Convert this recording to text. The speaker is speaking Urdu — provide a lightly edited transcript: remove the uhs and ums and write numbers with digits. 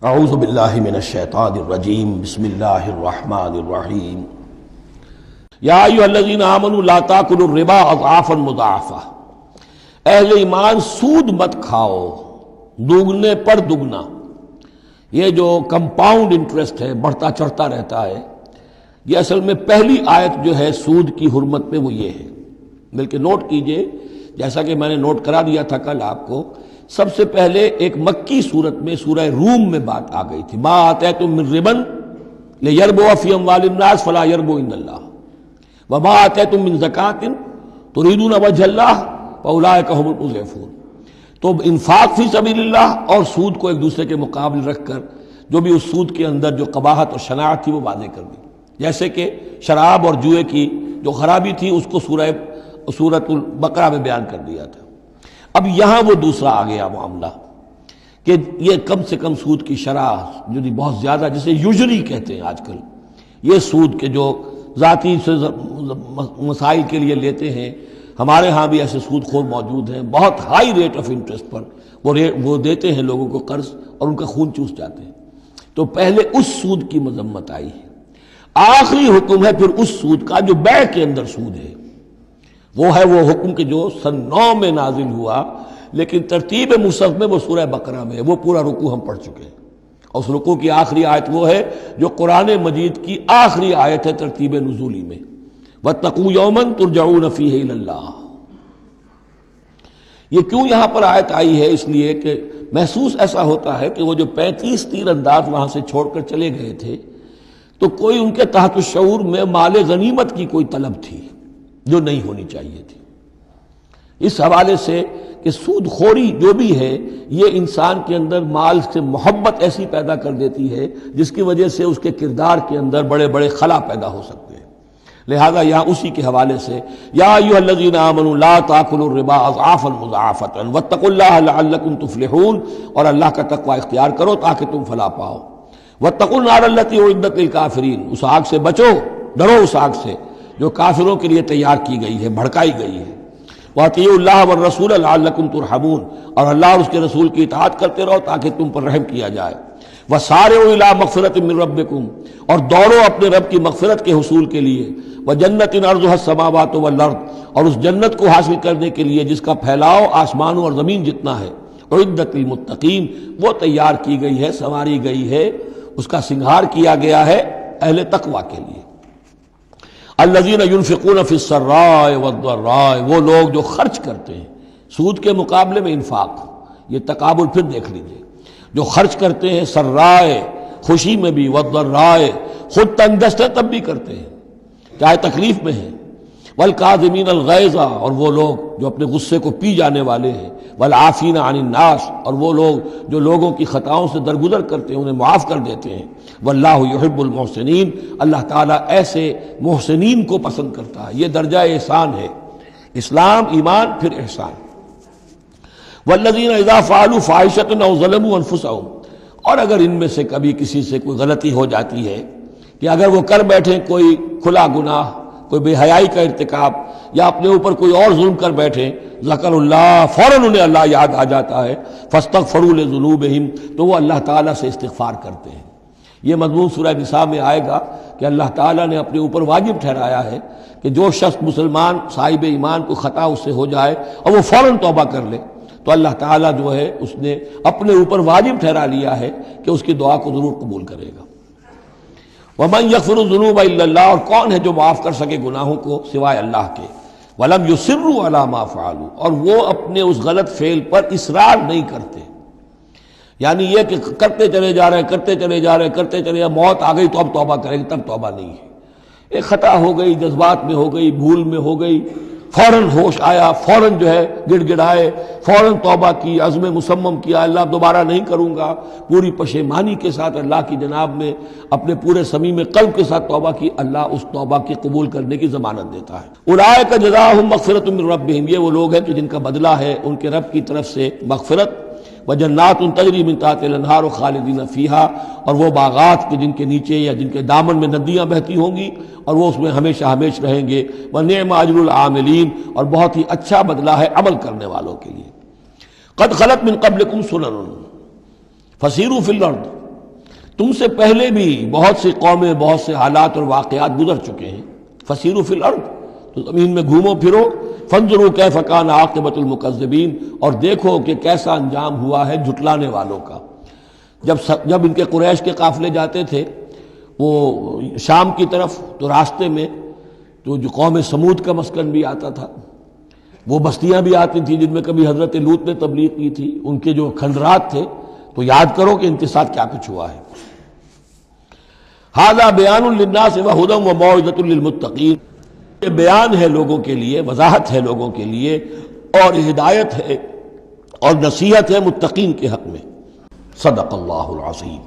اعوذ باللہ من الشیطان الرجیم بسم اللہ الرحمن الرحیم یا ایھا الذین آمنوا لا تاکلوا الربا اضعافا مضاعفا، اہل ایمان سود مت کھاؤ دوگنے پر دگنا۔ یہ جو کمپاؤنڈ انٹرسٹ ہے، بڑھتا چڑھتا رہتا ہے، یہ اصل میں پہلی آیت جو ہے سود کی حرمت میں وہ یہ ہے۔ بلکہ نوٹ کیجئے، جیسا کہ میں نے نوٹ کرا دیا تھا کل آپ کو، سب سے پہلے ایک مکی صورت میں سورہ روم میں بات آ گئی تھی، ما آتیتم من ربا لیربو فی اموال الناس فلا یربو عند اللہ وما آتیتم من زکاۃ تریدون وجہ اللہ فاولئک هم المضعفون۔ تو انفاق فی سبیل اللہ اور سود کو ایک دوسرے کے مقابل رکھ کر جو بھی اس سود کے اندر جو قباحت اور شناعت تھی وہ واضح کر دی، جیسے کہ شراب اور جوئے کی جو خرابی تھی اس کو سورۃ البقرہ میں بیان کر دیا تھا۔ اب یہاں وہ دوسرا آ گیا معاملہ کہ یہ کم سے کم سود کی شرح جو بہت زیادہ، جسے یوزلی کہتے ہیں آج کل، یہ سود کے جو ذاتی سے مسائل کے لیے لیتے ہیں، ہمارے ہاں بھی ایسے سود خور موجود ہیں، بہت ہائی ریٹ آف انٹرسٹ پر وہ دیتے ہیں لوگوں کو قرض اور ان کا خون چوس جاتے ہیں۔ تو پہلے اس سود کی مذمت آئی ہے، آخری حکم ہے پھر اس سود کا جو بیع کے اندر سود ہے، وہ ہے وہ حکم کہ جو سن 9 میں نازل ہوا، لیکن ترتیب مصحف میں وہ سورہ بقرہ میں ہے، وہ پورا رکوع ہم پڑھ چکے ہیں، اور اس رکوع کی آخری آیت وہ ہے جو قرآن مجید کی آخری آیت ہے ترتیب نزولی میں، وَاتَّقُوا يَوْمًا تُرْجَعُونَ فِيهِ إِلَى اللَّهِ۔ یہ کیوں یہاں پر آیت آئی ہے؟ اس لیے کہ محسوس ایسا ہوتا ہے کہ وہ جو 35 تیر انداز وہاں سے چھوڑ کر چلے گئے تھے، تو کوئی ان کے تحت الشعور میں مال غنیمت کی کوئی طلب تھی جو نہیں ہونی چاہیے تھی۔ اس حوالے سے کہ سود خوری جو بھی ہے، یہ انسان کے اندر مال سے محبت ایسی پیدا کر دیتی ہے جس کی وجہ سے اس کے کردار کے اندر بڑے بڑے خلا پیدا ہو سکتے ہیں۔ لہذا یہاں اسی کے حوالے سے یا ایھا الذین آمنوا لا تاکلوا الربا اضعافا مضاعفۃ واتقوا اللہ لعلکم تفلحون، اور اللہ کا تقوی اختیار کرو تاکہ تم فلاح پاؤ۔ واتقوا النار التی اعدت للکافرین، اس آگ سے بچو، ڈرو اس آگ سے جو کافروں کے لیے تیار کی گئی ہے، بھڑکائی گئی ہے۔ وَأَطِیعُوا اللَّهَ وَالرَّسُولَ لَعَلَّکُمْ تُرْحَمُونَ، اور اللہ اور اس کے رسول کی اطاعت کرتے رہو تاکہ تم پر رحم کیا جائے۔ وَسَارِعُوا إِلَىٰ مَغْفِرَةٍ مِّن رَّبِّکُمْ، اور دوڑو اپنے رب کی مغفرت کے حصول کے لیے۔ وَجَنَّةٍ عَرْضُهَا السَّمَاوَاتُ وَالْأَرْضُ، اور اس جنت کو حاصل کرنے کے لیے جس کا پھیلاؤ آسمانوں اور زمین جتنا ہے۔ اعدت للمتقین، وہ تیار کی گئی ہے، سنواری گئی ہے، اس کا سنگھار کیا گیا ہے اہل تقوی کے لیے۔ الذین ينفقون فی السراء والضراء، وہ لوگ جو خرچ کرتے ہیں سود کے مقابلے میں انفاق، یہ تقابل پھر دیکھ لیجئے، جو خرچ کرتے ہیں سرائے خوشی میں بھی، والضراء خود تنگ دست ہے تب بھی کرتے ہیں چاہے تکلیف میں ہیں، والکاظمین الغیظ، اور وہ لوگ جو اپنے غصے کو پی جانے والے ہیں، والعافین عن الناس، اور وہ لوگ جو لوگوں کی خطاؤں سے درگزر کرتے ہیں انہیں معاف کر دیتے ہیں۔ واللہ یحب المحسنین، اللہ تعالیٰ ایسے محسنین کو پسند کرتا ہے، یہ درجہ احسان ہے، اسلام، ایمان، پھر احسان۔ والذین اذا فعلوا فاحشۃ او ظلموا انفسهم، اور اگر ان میں سے کبھی کسی سے کوئی غلطی ہو جاتی ہے کہ اگر وہ کر بیٹھیں کوئی کھلا گناہ، کوئی بے حیائی کا ارتکاب، یا اپنے اوپر کوئی اور ظلم کر بیٹھیں، ذکر اللہ، فوراً انہیں اللہ یاد آ جاتا ہے، فاستغفروا لذنوبہم، تو وہ اللہ تعالیٰ سے استغفار کرتے ہیں۔ یہ مضمون سورہ نساء میں آئے گا کہ اللہ تعالیٰ نے اپنے اوپر واجب ٹھہرایا ہے کہ جو شخص مسلمان صاحب ایمان کو خطا اس سے ہو جائے اور وہ فوراً توبہ کر لے، تو اللہ تعالیٰ جو ہے اس نے اپنے اوپر واجب ٹھہرا لیا ہے کہ اس کی دعا کو ضرور قبول کرے گا۔ وَمَن يَغْفِرُ الذُّنُوبَ إِلَّا اللَّهُ، اور کون ہے جو معاف کر سکے گناہوں کو سوائے اللہ کے۔ وَلَمْ يُصِرُّوا عَلَىٰ مَا فَعَلُوا، اور وہ اپنے اس غلط فعل پر اصرار نہیں کرتے، یعنی یہ کہ کرتے چلے جا رہے کرتے چلے جا رہے کرتے چلے، موت آ گئی تو اب توبہ کریں گے، تب توبہ نہیں ہے۔ ایک خطا ہو گئی، جذبات میں ہو گئی، بھول میں ہو گئی، فوراً ہوش آیا، فوراً جو ہے گڑ گڑائے، فوراً توبہ کی، عزم مصمم کیا اللہ دوبارہ نہیں کروں گا، پوری پشیمانی کے ساتھ اللہ کی جناب میں اپنے پورے صمیم قلب کے ساتھ توبہ کی، اللہ اس توبہ کی قبول کرنے کی ضمانت دیتا ہے۔ اولئک جزاؤہم مغفرۃ من ربہم، یہ وہ لوگ ہیں کہ جن کا بدلہ ہے ان کے رب کی طرف سے مغفرت، وجنات تجری من تحتہا الانہار خالدین فیہا، اور وہ باغات کے جن کے نیچے یا جن کے دامن میں ندیاں بہتی ہوں گی اور وہ اس میں ہمیشہ ہمیشہ رہیں گے۔ ونعم اجر العاملین، اور بہت ہی اچھا بدلہ ہے عمل کرنے والوں کے لیے۔ قد خلت من قبلکم سنن فسیروا فی الارض، تم سے پہلے بھی بہت سی قومیں، بہت سے حالات اور واقعات گزر چکے ہیں. فسیروا فی الارض، تو زمین میں گھومو پھرو. فانظروا کیف کان عاقبۃ المکذبین، اور دیکھو کہ کیسا انجام ہوا ہے جھٹلانے والوں کا. جب ان کے قریش کے قافلے جاتے تھے وہ شام کی طرف، تو راستے میں تو جو قوم سمود کا مسکن بھی آتا تھا، وہ بستیاں بھی آتی تھیں جن میں کبھی حضرت لوط نے تبلیغ کی تھی، ان کے جو کھنڈرات تھے. تو یاد کرو کہ ان کے ساتھ کیا کچھ ہوا ہے. ھذا بیان للناس وھدی وموعظۃ للمتقین، یہ بیان ہے لوگوں کے لیے، وضاحت ہے لوگوں کے لیے، اور ہدایت ہے اور نصیحت ہے متقین کے حق میں. صدق اللہ العظیم.